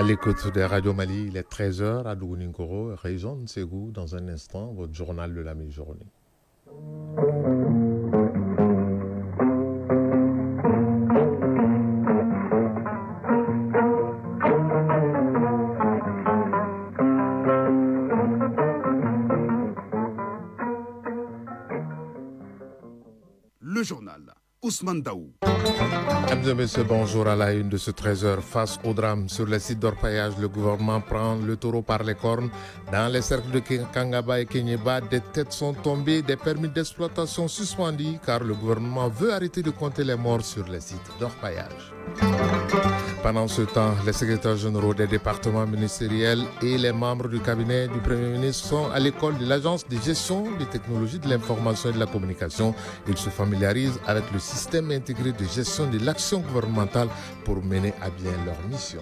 l'écoute de Radio Mali, il est 13h à Dougounikoro, région de Ségou. Dans un instant, votre journal de la mi-journée. Le journal Ousmane Daou. Mesdames et messieurs, bonjour. À la une de ce 13h, face au drame sur les sites d'orpaillage, le gouvernement prend le taureau par les cornes. Dans les cercles de Kangaba et Kenyeba, des têtes sont tombées, des permis d'exploitation suspendus car le gouvernement veut arrêter de compter les morts sur les sites d'orpaillage. Pendant ce temps, les secrétaires généraux des départements ministériels et les membres du cabinet du Premier ministre sont à l'école de l'Agence de gestion des technologies de l'information et de la communication. Ils se familiarisent avec le système intégré de gestion de l'action gouvernementale pour mener à bien leur mission.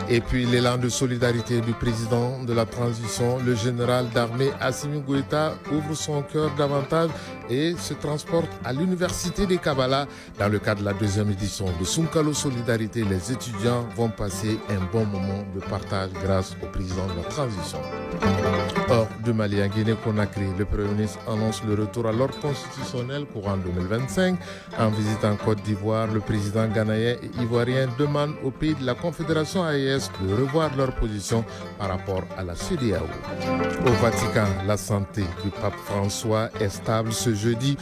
Et puis l'élan de solidarité du président de la transition, le général d'armée Assimi Goïta, ouvre son cœur davantage et se transporte à l'université des Kabbalah. Dans le cadre de la deuxième édition de Sunkalo Solidarité, les étudiants vont passer un bon moment de partage grâce au président de la transition. Hors du Mali, en Guinée-Conakry, le Premier ministre annonce le retour à l'ordre constitutionnel courant 2025. En visitant Côte d'Ivoire, le président ghanéen et ivoirien demande aux pays de la Confédération AES de revoir leur position par rapport à la CEDEAO. Au Vatican, la santé du pape François est stable ce jeudi,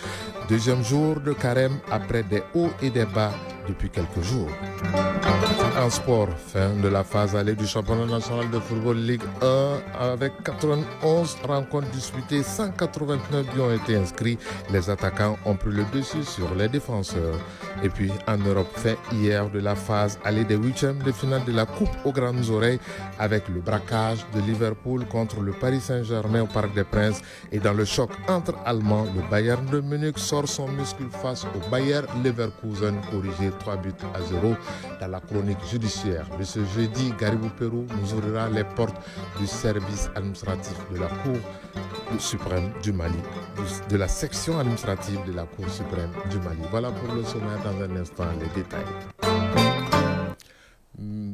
deuxième jour de carême après des hauts et des bas depuis quelques jours. En sport, fin de la phase allée du championnat national de football Ligue 1 avec 91 rencontres disputées, 189 buts ont été inscrits. Les attaquants ont pris le dessus sur les défenseurs. Et puis en Europe, fin hier de la phase allée des huitièmes de finale de la Coupe aux Grandes Oreilles avec le braquage de Liverpool contre le Paris Saint-Germain au Parc des Princes. Et dans le choc entre Allemands, le Bayern de Munich sort son muscle face au Bayer Leverkusen, corrigé 3-0 dans la chronique judiciaire. De ce jeudi, Garibou Pérou nous ouvrira les portes du service administratif de la Cour suprême du Mali, de la section administrative de la Cour suprême du Mali. Voilà pour le sommaire, dans un instant les détails.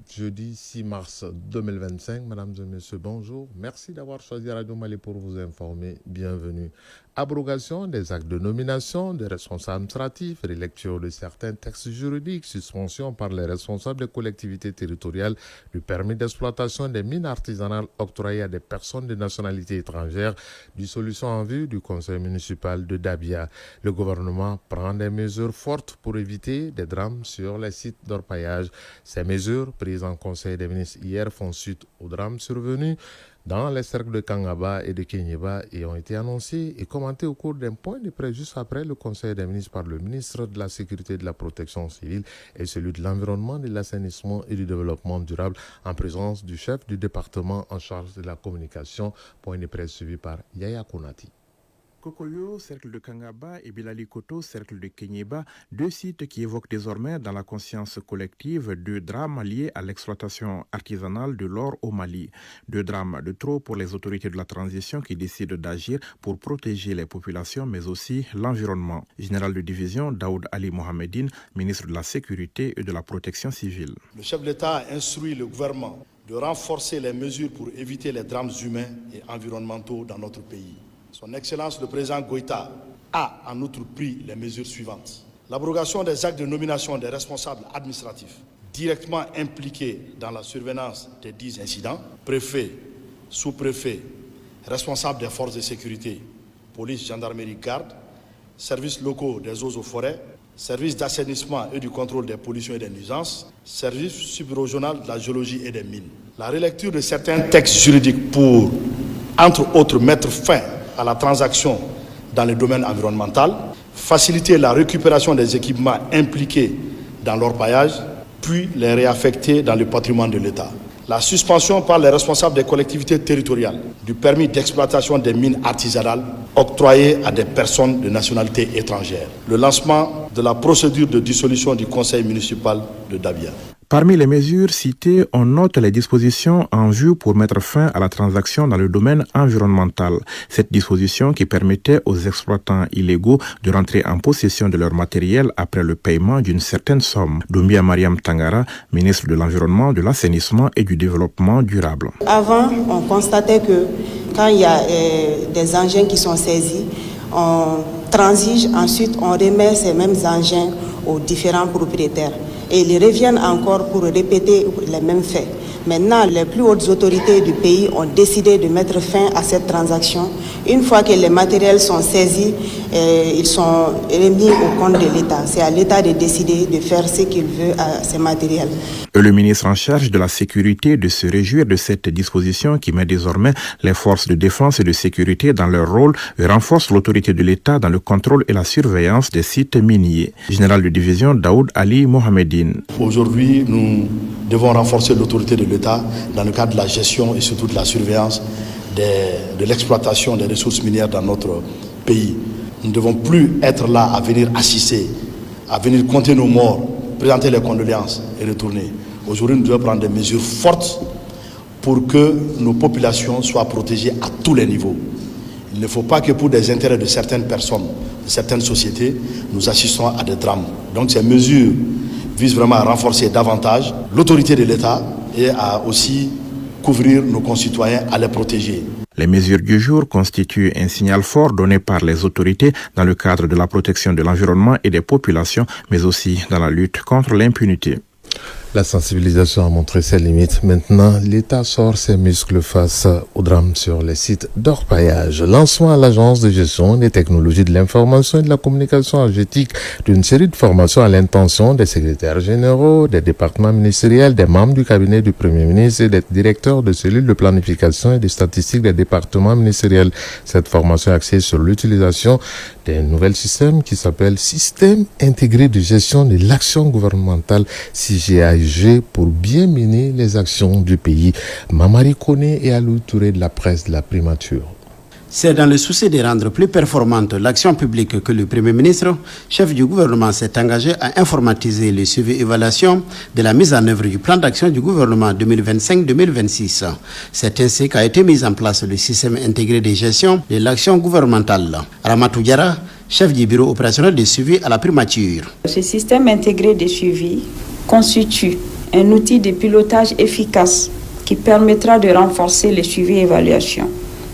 Jeudi 6 mars 2025, mesdames et messieurs, bonjour. Merci d'avoir choisi Radio Mali pour vous informer. Bienvenue. Abrogation des actes de nomination des responsables administratifs, relecture de certains textes juridiques, suspension par les responsables des collectivités territoriales du permis d'exploitation des mines artisanales octroyées à des personnes de nationalité étrangère, dissolution en vue du conseil municipal de Dabia. Le gouvernement prend des mesures fortes pour éviter des drames sur les sites d'orpaillage. Ces mesures, prises en conseil des ministres hier, font suite aux drames survenus dans les cercles de Kangaba et de Kenyeba et ont été annoncés et commentés au cours d'un point de presse juste après le conseil des ministres par le ministre de la Sécurité et de la Protection civile et celui de l'Environnement, de l'Assainissement et du Développement durable en présence du chef du département en charge de la communication. Point de presse suivi par Yaya Konati. Kokoyo, cercle de Kangaba et Bilali Koto, cercle de Kenyeba, deux sites qui évoquent désormais dans la conscience collective deux drames liés à l'exploitation artisanale de l'or au Mali. Deux drames de trop pour les autorités de la transition qui décident d'agir pour protéger les populations mais aussi l'environnement. Général de division Daoud Ali Mohamedine, ministre de la Sécurité et de la Protection civile. Le chef de l'État a instruit le gouvernement de renforcer les mesures pour éviter les drames humains et environnementaux dans notre pays. Son Excellence le Président Goïta a en outre pris les mesures suivantes. L'abrogation des actes de nomination des responsables administratifs directement impliqués dans la surveillance des 10 incidents, préfets, sous-préfets, responsables des forces de sécurité, police, gendarmerie, garde, services locaux des eaux et forêts, services d'assainissement et du contrôle des pollutions et des nuisances, service subrégional de la géologie et des mines. La relecture de certains textes juridiques pour, entre autres, mettre fin à la transaction dans le domaine environnemental, faciliter la récupération des équipements impliqués dans l'orpaillage, puis les réaffecter dans le patrimoine de l'État. La suspension par les responsables des collectivités territoriales du permis d'exploitation des mines artisanales octroyées à des personnes de nationalité étrangère. Le lancement de la procédure de dissolution du conseil municipal de Dabia. Parmi les mesures citées, on note les dispositions en vue pour mettre fin à la transaction dans le domaine environnemental. Cette disposition qui permettait aux exploitants illégaux de rentrer en possession de leur matériel après le paiement d'une certaine somme. Doumbia Mariam Tangara, ministre de l'Environnement, de l'Assainissement et du Développement durable. Avant, on constatait que quand il y a des engins qui sont saisis, on transige, ensuite on remet ces mêmes engins aux différents propriétaires. Et ils reviennent encore pour répéter les mêmes faits. Maintenant, les plus hautes autorités du pays ont décidé de mettre fin à cette transaction. Une fois que les matériels sont saisis, ils sont remis au compte de l'État. C'est à l'État de décider de faire ce qu'il veut à ces matériels. Le ministre en charge de la sécurité de se réjouir de cette disposition qui met désormais les forces de défense et de sécurité dans leur rôle et renforce l'autorité de l'État dans le contrôle et la surveillance des sites miniers. Général de division Daoud Ali Mohamedine. Aujourd'hui, nous devons renforcer l'autorité de l'État dans le cadre de la gestion et surtout de la surveillance de l'exploitation des ressources minières dans notre pays. Nous ne devons plus être là à venir assister, à venir compter nos morts, présenter les condoléances et retourner. Aujourd'hui, nous devons prendre des mesures fortes pour que nos populations soient protégées à tous les niveaux. Il ne faut pas que pour des intérêts de certaines personnes, de certaines sociétés, nous assistons à des drames. Donc ces mesures visent vraiment à renforcer davantage l'autorité de l'État et à aussi couvrir nos concitoyens, à les protéger. Les mesures du jour constituent un signal fort donné par les autorités dans le cadre de la protection de l'environnement et des populations, mais aussi dans la lutte contre l'impunité. La sensibilisation a montré ses limites. Maintenant, l'État sort ses muscles face au drame sur les sites d'orpaillage. Lancement à l'Agence de gestion des technologies de l'information et de la communication AGETIC d'une série de formations à l'intention des secrétaires généraux, des départements ministériels, des membres du cabinet du Premier ministre et des directeurs de cellules de planification et de statistiques des départements ministériels. Cette formation est axée sur l'utilisation d'un nouvel système qui s'appelle Système intégré de gestion de l'action gouvernementale, CGAG, pour bien mener les actions du pays. Mamari Koné et Alou Touré de la presse de la primature. C'est dans le souci de rendre plus performante l'action publique que le Premier ministre, chef du gouvernement, s'est engagé à informatiser le suivi et évaluation de la mise en œuvre du plan d'action du gouvernement 2025-2026. C'est ainsi qu'a été mis en place le système intégré de gestion de l'action gouvernementale. Ramatou Diara, chef du bureau opérationnel de suivi à la primature. Ce système intégré de suivi constitue un outil de pilotage efficace qui permettra de renforcer le suivi et évaluation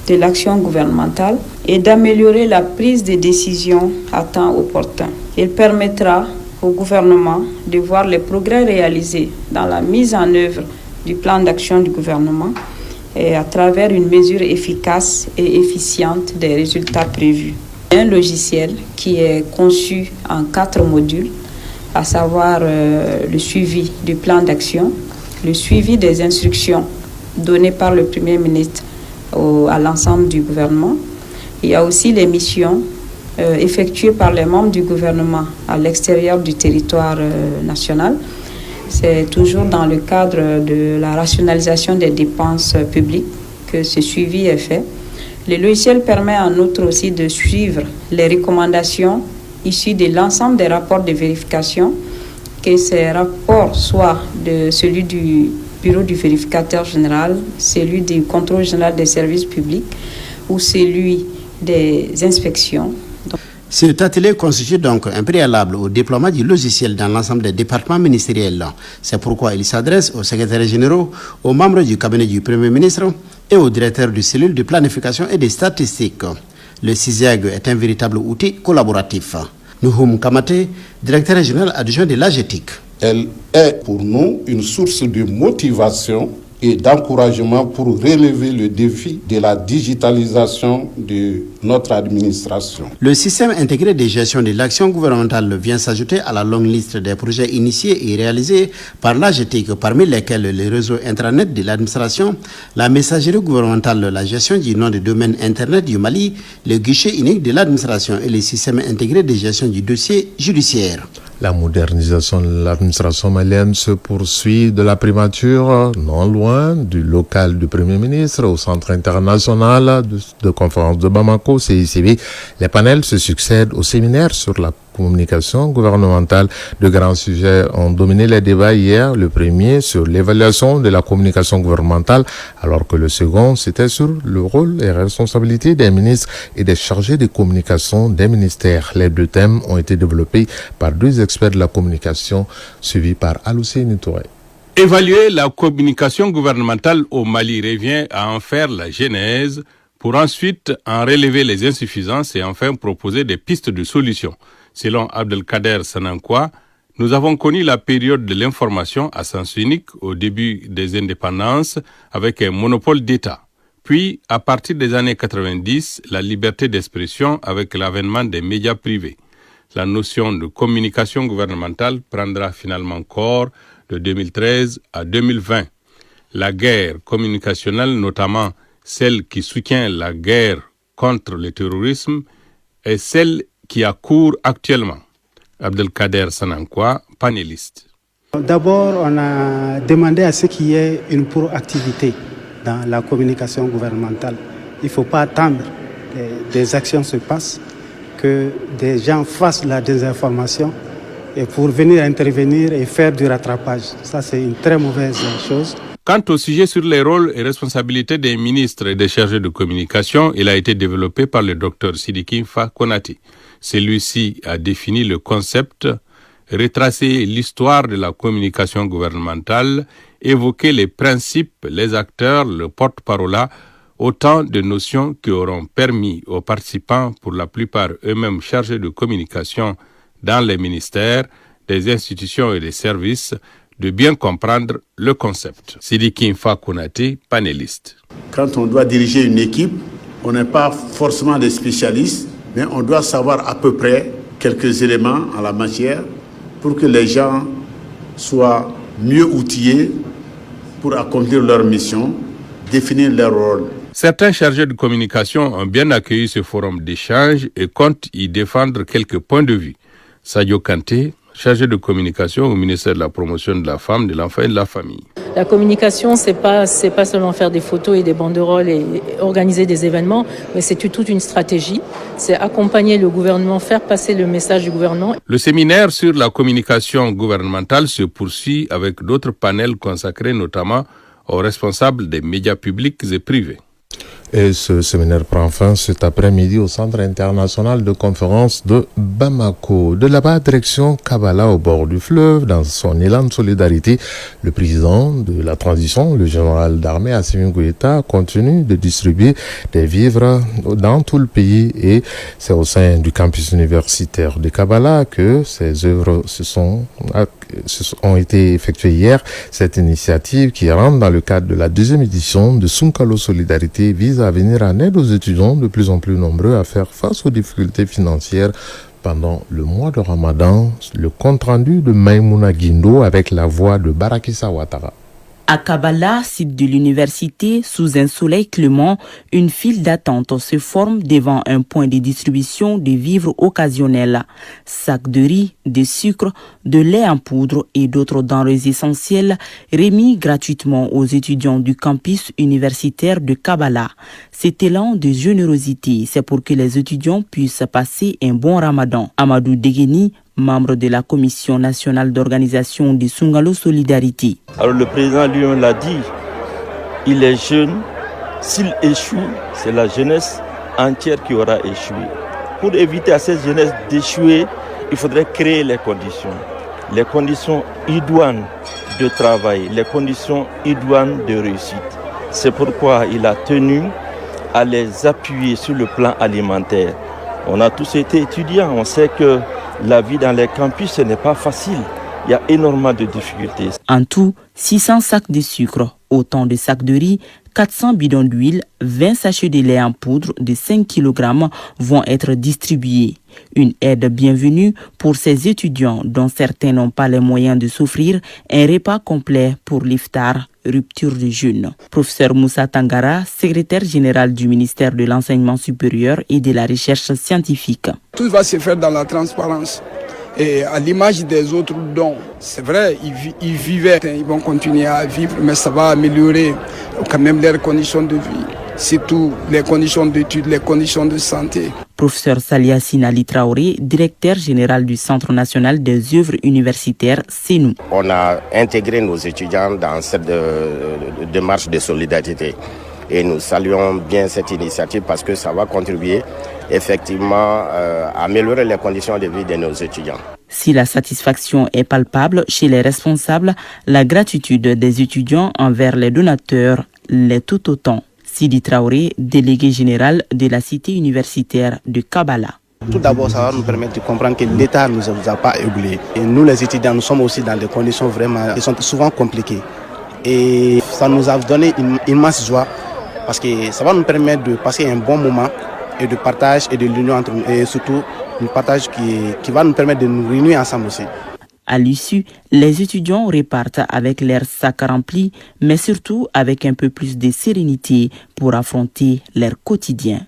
de l'action gouvernementale et d'améliorer la prise de décision à temps opportun. Il permettra au gouvernement de voir les progrès réalisés dans la mise en œuvre du plan d'action du gouvernement et à travers une mesure efficace et efficiente des résultats prévus. Un logiciel qui est conçu en 4 modules, à savoir le suivi du plan d'action, le suivi des instructions données par le Premier ministre à l'ensemble du gouvernement. Il y a aussi les missions effectuées par les membres du gouvernement à l'extérieur du territoire national. C'est toujours dans le cadre de la rationalisation des dépenses publiques que ce suivi est fait. Le logiciel permet en outre aussi de suivre les recommandations issues de l'ensemble des rapports de vérification, que ces rapports soient de celui du bureau du vérificateur général, celui du contrôle général des services publics ou celui des inspections. Cet atelier constitue donc un préalable au déploiement du logiciel dans l'ensemble des départements ministériels. C'est pourquoi il s'adresse aux secrétaires généraux, aux membres du cabinet du Premier ministre et aux directeurs de cellules de planification et des statistiques. Le CISEAG est un véritable outil collaboratif. Nuhum Kamate, directeur régional adjoint de l'AGETIC. Elle est pour nous une source de motivation et d'encouragement pour relever le défi de la digitalisation de notre administration. Le système intégré de gestion de l'action gouvernementale vient s'ajouter à la longue liste des projets initiés et réalisés par l'AGETIC, parmi lesquels le réseau intranet de l'administration, la messagerie gouvernementale, la gestion du nom de domaine Internet du Mali, le guichet unique de l'administration et le système intégré de gestion du dossier judiciaire. La modernisation de l'administration malienne se poursuit de la primature, non loin du local du Premier ministre, au Centre international de conférence de Bamako, CICB. Les panels se succèdent au séminaire sur la communication gouvernementale. De grands sujets ont dominé les débats hier. Le premier sur l'évaluation de la communication gouvernementale, alors que le second, c'était sur le rôle et responsabilités des ministres et des chargés de communication des ministères. Les deux thèmes ont été développés par deux experts de la communication, suivis par Aloussine Touré. Évaluer la communication gouvernementale au Mali revient à en faire la genèse pour ensuite en relever les insuffisances et enfin proposer des pistes de solutions. Selon Abdelkader Sanankwa, nous avons connu la période de l'information à sens unique au début des indépendances avec un monopole d'État. Puis, à partir des années 90, la liberté d'expression avec l'avènement des médias privés. La notion de communication gouvernementale prendra finalement corps de 2013 à 2020. La guerre communicationnelle, notamment celle qui soutient la guerre contre le terrorisme, est celle qui a cours actuellement. Abdelkader Sanankwa, panéliste. D'abord, on a demandé à ce qu'il y ait une proactivité dans la communication gouvernementale. Il ne faut pas attendre que des actions se passent, que des gens fassent la désinformation et pour venir intervenir et faire du rattrapage. Ça, c'est une très mauvaise chose. Quant au sujet sur les rôles et responsabilités des ministres et des chargés de communication, il a été développé par le Dr Sidiki Mfa Konati. Celui-ci a défini le concept, retracé l'histoire de la communication gouvernementale, évoqué les principes, les acteurs, le porte-parole, autant de notions qui auront permis aux participants, pour la plupart eux-mêmes chargés de communication dans les ministères, des institutions et des services, de bien comprendre le concept. Sidiki Mfa Konati, panéliste. Quand on doit diriger une équipe, on n'est pas forcément des spécialistes, mais on doit savoir à peu près quelques éléments en la matière pour que les gens soient mieux outillés pour accomplir leur mission, définir leur rôle. Certains chargés de communication ont bien accueilli ce forum d'échange et comptent y défendre quelques points de vue. Sadio Kanté, chargé de communication au ministère de la Promotion de la Femme, de l'Enfant et de la Famille. La communication, c'est pas seulement faire des photos et des banderoles et organiser des événements, mais c'est toute une stratégie. C'est accompagner le gouvernement, faire passer le message du gouvernement. Le séminaire sur la communication gouvernementale se poursuit avec d'autres panels consacrés notamment aux responsables des médias publics et privés. Et ce séminaire prend fin cet après-midi au Centre international de conférence de Bamako. De là-bas, direction Kabala au bord du fleuve, dans son élan de solidarité, le président de la transition, le général d'armée Assimi Goïta, continue de distribuer des vivres dans tout le pays et c'est au sein du campus universitaire de Kabala que ces œuvres ont été effectuées hier. Cette initiative qui rentre dans le cadre de la deuxième édition de Sunkalo Solidarité vise à venir en aide aux étudiants de plus en plus nombreux à faire face aux difficultés financières pendant le mois de Ramadan. Le compte-rendu de Maïmouna Guindo avec la voix de Barakissa Ouattara. À Kabala, site de l'université, sous un soleil clément, une file d'attente se forme devant un point de distribution de vivres occasionnels. Sacs de riz, de sucre, de lait en poudre et d'autres denrées essentielles remis gratuitement aux étudiants du campus universitaire de Kabala. Cet élan de générosité, c'est pour que les étudiants puissent passer un bon ramadan. Amadou Degeni, membre de la Commission nationale d'organisation de Sunkalo Solidarité. Alors le président lui-même l'a dit, il est jeune, s'il échoue, c'est la jeunesse entière qui aura échoué. Pour éviter à cette jeunesse d'échouer, il faudrait créer les conditions idoines de travail, les conditions idoines de réussite. C'est pourquoi il a tenu à les appuyer sur le plan alimentaire. On a tous été étudiants, on sait que la vie dans les campus, ce n'est pas facile. Il y a énormément de difficultés. En tout, 600 sacs de sucre, autant de sacs de riz, 400 bidons d'huile, 20 sachets de lait en poudre de 5 kg vont être distribués. Une aide bienvenue pour ces étudiants dont certains n'ont pas les moyens de s'offrir un repas complet pour l'iftar, rupture de jeûne. Professeur Moussa Tangara, secrétaire général du ministère de l'Enseignement supérieur et de la Recherche scientifique. Tout va se faire dans la transparence. Et à l'image des autres dons, c'est vrai, ils vivaient, ils vont continuer à vivre, mais ça va améliorer quand même leurs conditions de vie, surtout les conditions d'études, les conditions de santé. Professeur Saliassine Ali Traoré, directeur général du Centre national des œuvres universitaires, CENU. On a intégré nos étudiants dans cette démarche de solidarité. Et nous saluons bien cette initiative parce que ça va contribuer effectivement à améliorer les conditions de vie de nos étudiants. Si la satisfaction est palpable chez les responsables, la gratitude des étudiants envers les donateurs l'est tout autant. Sidi Traoré, délégué général de la cité universitaire de Kabbalah. Tout d'abord, ça va nous permettre de comprendre que l'État ne nous a pas oubliés. Et nous, les étudiants, nous sommes aussi dans des conditions vraiment qui sont souvent compliquées. Et ça nous a donné une immense joie parce que ça va nous permettre de passer un bon moment et de partage et de l'union entre nous. Et surtout, un partage qui va nous permettre de nous réunir ensemble aussi. À l'issue, les étudiants repartent avec leurs sacs remplis, mais surtout avec un peu plus de sérénité pour affronter leur quotidien.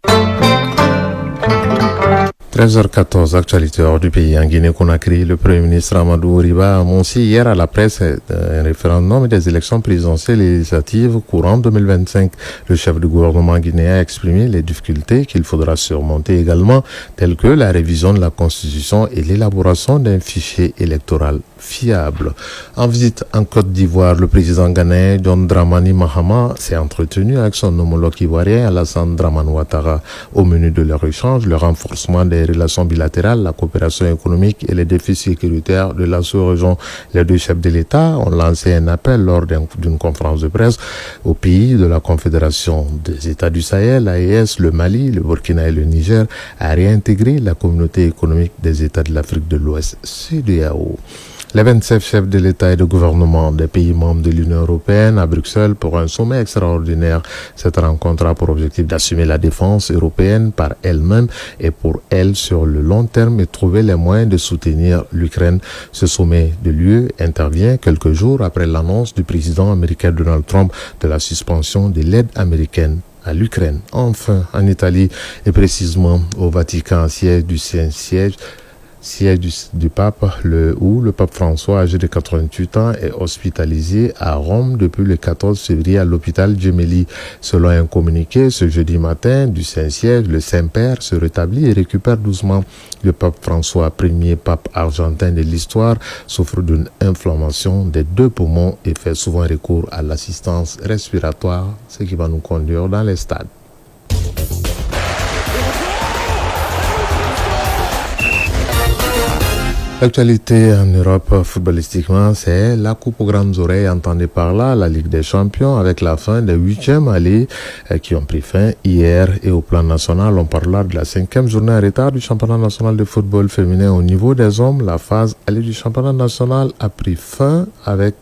13h14, actualité hors du pays. En Guinée-Conakry, le Premier ministre Amadou Riba a annoncé hier à la presse un référendum et des élections présidentielles et législatives courant 2025. Le chef du gouvernement guinéen a exprimé les difficultés qu'il faudra surmonter également, telles que la révision de la Constitution et l'élaboration d'un fichier électoral fiable. En visite en Côte d'Ivoire, le président ghanéen John Dramani Mahama s'est entretenu avec son homologue ivoirien Alassane Dramane Ouattara. Au menu de leur échange, le renforcement des relations bilatérales, la coopération économique et les défis sécuritaires de la sous-région. Les deux chefs de l'État ont lancé un appel lors d'une conférence de presse aux pays de la Confédération des États du Sahel, l'AES, le Mali, le Burkina et le Niger, à réintégrer la communauté économique des États de l'Afrique de l'Ouest, CEDEAO. Les 27 chefs de l'État et de gouvernement des pays membres de l'Union européenne à Bruxelles pour un sommet extraordinaire. Cette rencontre a pour objectif d'assumer la défense européenne par elle-même et pour elle sur le long terme et trouver les moyens de soutenir l'Ukraine. Ce sommet de l'UE intervient quelques jours après l'annonce du président américain Donald Trump de la suspension de l'aide américaine à l'Ukraine. Enfin, en Italie et précisément au Vatican, siège du pape, où le pape François, âgé de 88 ans, est hospitalisé à Rome depuis le 14 février à l'hôpital Gemelli. Selon un communiqué, ce jeudi matin du Saint-Siège, le Saint-Père se rétablit et récupère doucement. Le pape François, premier pape argentin de l'histoire, souffre d'une inflammation des deux poumons et fait souvent recours à l'assistance respiratoire, ce qui va nous conduire dans les stades. L'actualité en Europe footballistiquement, c'est la coupe aux grandes oreilles, entendez par là, la Ligue des Champions, avec la fin des 8e allées qui ont pris fin hier. Et au plan national, on parlera de la 5e journée en retard du championnat national de football féminin. Au niveau des hommes, la phase allée du championnat national a pris fin avec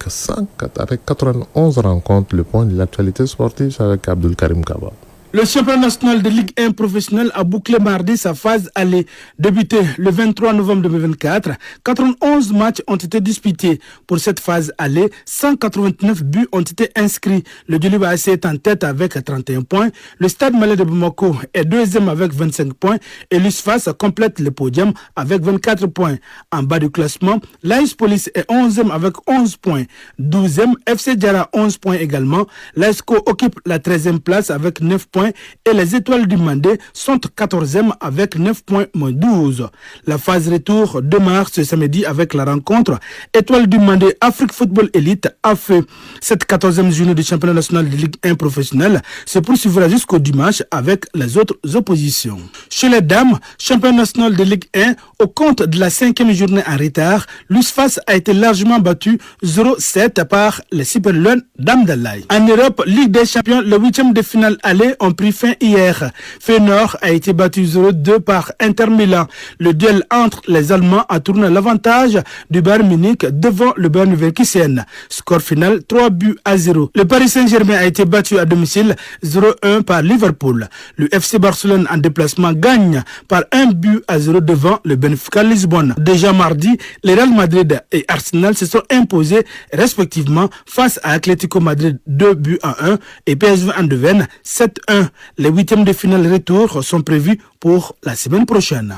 91 rencontres. Le point de l'actualité sportive, c'est avec Abdul Karim Kaba. Le championnat national de Ligue 1 professionnelle a bouclé mardi sa phase allée. Débuté le 23 novembre 2024, 91 matchs ont été disputés. Pour cette phase allée, 189 buts ont été inscrits. Le Djoliba AC est en tête avec 31 points. Le Stade Malais de Bamako est deuxième avec 25 points. Et l'USFAS complète le podium avec 24 points. En bas du classement, l'AS Police est 11e avec 11 points. 12e, FC Diarra 11 points également. L'ASCO occupe la 13e place avec 9 points. Et les Étoiles du Mandé sont 14e avec 9 points moins 12. La phase retour démarre ce samedi avec la rencontre Étoiles du Mandé Afrique Football Elite AFE. Cette 14e journée du championnat national de Ligue 1 professionnelle se poursuivra jusqu'au dimanche avec les autres oppositions. Chez les dames, championnat national de Ligue 1, au compte de la 5e journée en retard, l'USFAS a été largement battu 0-7 par les Super Lions d'Amdalaï. En Europe, Ligue des Champions, le 8e de finale aller ont pris fin hier. Feyenoord a été battu 0-2 par Inter Milan. Le duel entre les Allemands a tourné l'avantage du Bayern Munich devant le Bayern Leverkusen. Score final 3-0. Le Paris Saint-Germain a été battu à domicile 0-1 par Liverpool. Le FC Barcelone en déplacement gagne par 1-0 devant le Benfica Lisbonne. Déjà mardi, les Real Madrid et Arsenal se sont imposés respectivement face à Atlético Madrid 2-1 et PSV Eindhoven 7-1. Les 8e de finale retour sont prévus pour la semaine prochaine.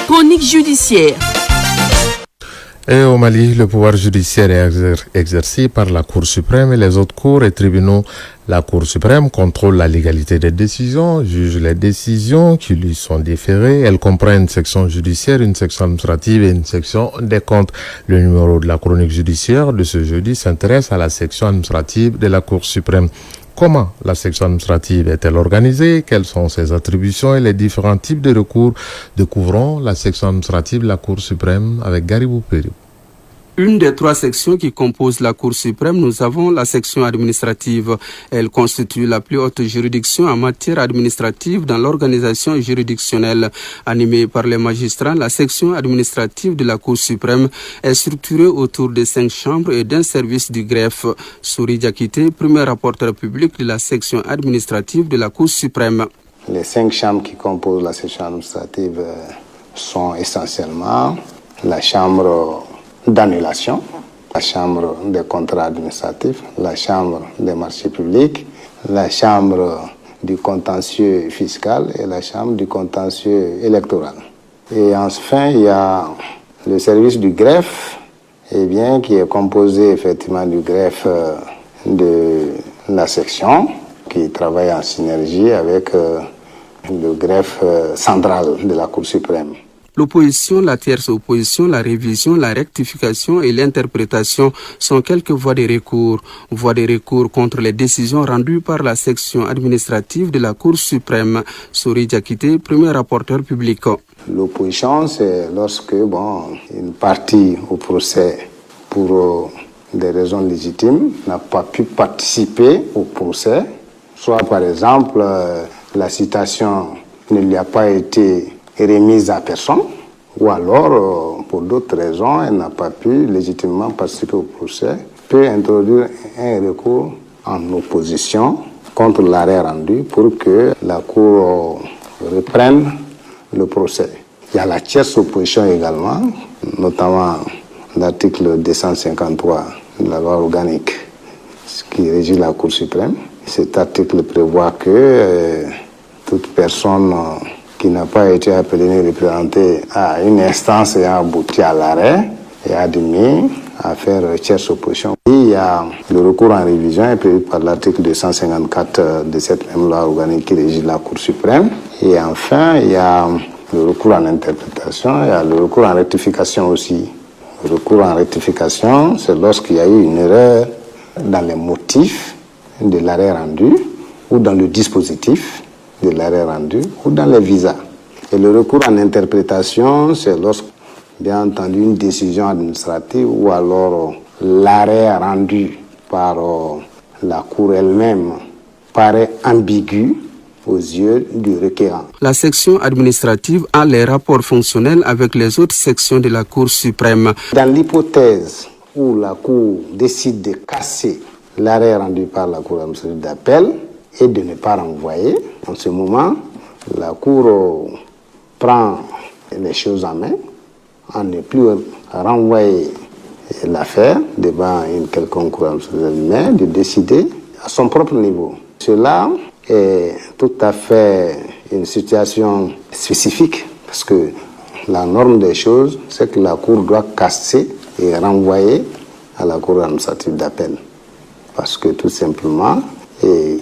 Chronique judiciaire. Et au Mali, le pouvoir judiciaire est exercé par la Cour suprême et les autres cours et tribunaux. La Cour suprême contrôle la légalité des décisions, juge les décisions qui lui sont déférées. Elle comprend une section judiciaire, une section administrative et une section des comptes. Le numéro de la chronique judiciaire de ce jeudi s'intéresse à la section administrative de la Cour suprême. Comment la section administrative est-elle organisée? Quelles sont ses attributions et les différents types de recours? Découvrons la section administrative de la Cour suprême avec Garibou Pérou. Une des trois sections qui composent la Cour suprême, nous avons la section administrative. Elle constitue la plus haute juridiction en matière administrative dans l'organisation juridictionnelle. Animée par les magistrats, la section administrative de la Cour suprême est structurée autour de 5 chambres et d'un service du greffe. Souri Diakité, premier rapporteur public de la section administrative de la Cour suprême. Les 5 chambres qui composent la section administrative sont essentiellement la chambre d'annulation, la chambre des contrats administratifs, la chambre des marchés publics, la chambre du contentieux fiscal et la chambre du contentieux électoral. Et enfin, il y a le service du greffe, qui est composé effectivement du greffe de la section, qui travaille en synergie avec le greffe central de la Cour suprême. L'opposition, la tierce opposition, la révision, la rectification et l'interprétation sont quelques voies de recours. Voies de recours contre les décisions rendues par la section administrative de la Cour suprême. Souri Diakité, premier rapporteur public. L'opposition, c'est lorsque une partie au procès, pour des raisons légitimes, n'a pas pu participer au procès, soit par exemple la citation ne lui a pas été remise à personne, ou alors, pour d'autres raisons, elle n'a pas pu légitimement participer au procès, peut introduire un recours en opposition contre l'arrêt rendu pour que la Cour reprenne le procès. Il y a la tierce opposition également, notamment l'article 253 de la loi organique qui régit la Cour suprême. Cet article prévoit que toute personne qui n'a pas été appelé ni représenté à une instance ayant abouti à l'arrêt et admis à faire tierce opposition. Il y a le recours en révision est prévu par l'article 254 de cette même loi organique qui régit la Cour suprême. Et enfin, il y a le recours en interprétation, il y a le recours en rectification aussi. Le recours en rectification, c'est lorsqu'il y a eu une erreur dans les motifs de l'arrêt rendu ou dans le dispositif de l'arrêt rendu ou dans les visas. Et le recours en interprétation, c'est lorsque, bien entendu, une décision administrative ou alors l'arrêt rendu par la Cour elle-même paraît ambigu aux yeux du requérant. La section administrative a les rapports fonctionnels avec les autres sections de la Cour suprême. Dans l'hypothèse où la Cour décide de casser l'arrêt rendu par la Cour administrative d'appel et de ne pas renvoyer, en ce moment, la Cour prend les choses en main, en ne plus renvoyer l'affaire devant une quelconque Cour administrative, mais de décider à son propre niveau. Cela est tout à fait une situation spécifique, parce que la norme des choses, c'est que la Cour doit casser et renvoyer à la Cour administrative d'appel. Parce que tout simplement,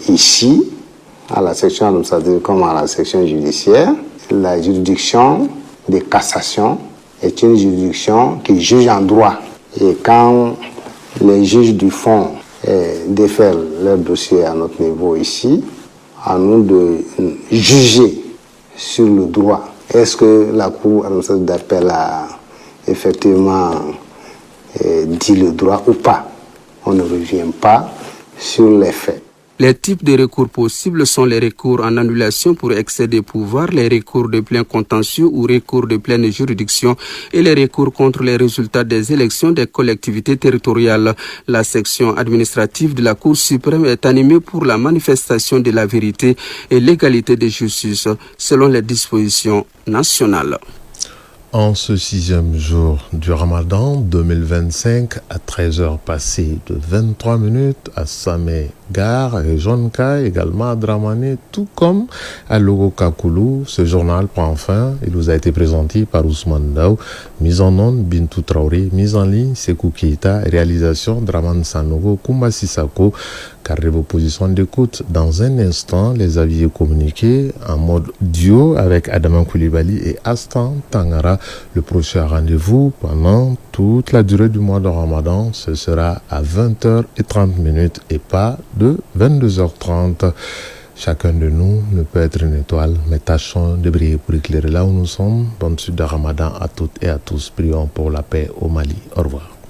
ici, à la section administrative comme à la section judiciaire, la juridiction de cassation est une juridiction qui juge en droit. Et quand les juges du fond défèrent leur dossier à notre niveau ici, à nous de juger sur le droit. Est-ce que la Cour administrative d'appel a effectivement dit le droit ou pas? On ne revient pas sur les faits. Les types de recours possibles sont les recours en annulation pour excès de pouvoir, les recours de plein contentieux ou recours de pleine juridiction et les recours contre les résultats des élections des collectivités territoriales. La section administrative de la Cour suprême est animée pour la manifestation de la vérité et l'égalité de justice selon les dispositions nationales. En ce 6e jour du Ramadan 2025, à 13h passées de 23 minutes, à Samé Gare et Jonka, également à Dramane, tout comme à Logo Kakoulou, ce journal prend fin. Il vous a été présenté par Ousmane Daou, mise en onde Bintou Traoré, mise en ligne Sekou Keita, réalisation Draman Sanogo, Koumba Sissako, carré vos positions d'écoute. Dans un instant, les avis communiqués en mode duo avec Adama Koulibaly et Astan Tangara. Le prochain rendez-vous pendant toute la durée du mois de Ramadan, ce sera à 20h30 et pas de 22h30. Chacun de nous ne peut être une étoile, mais tâchons de briller pour éclairer là où nous sommes. Bonne suite de Ramadan à toutes et à tous. Prions pour la paix au Mali. Au revoir.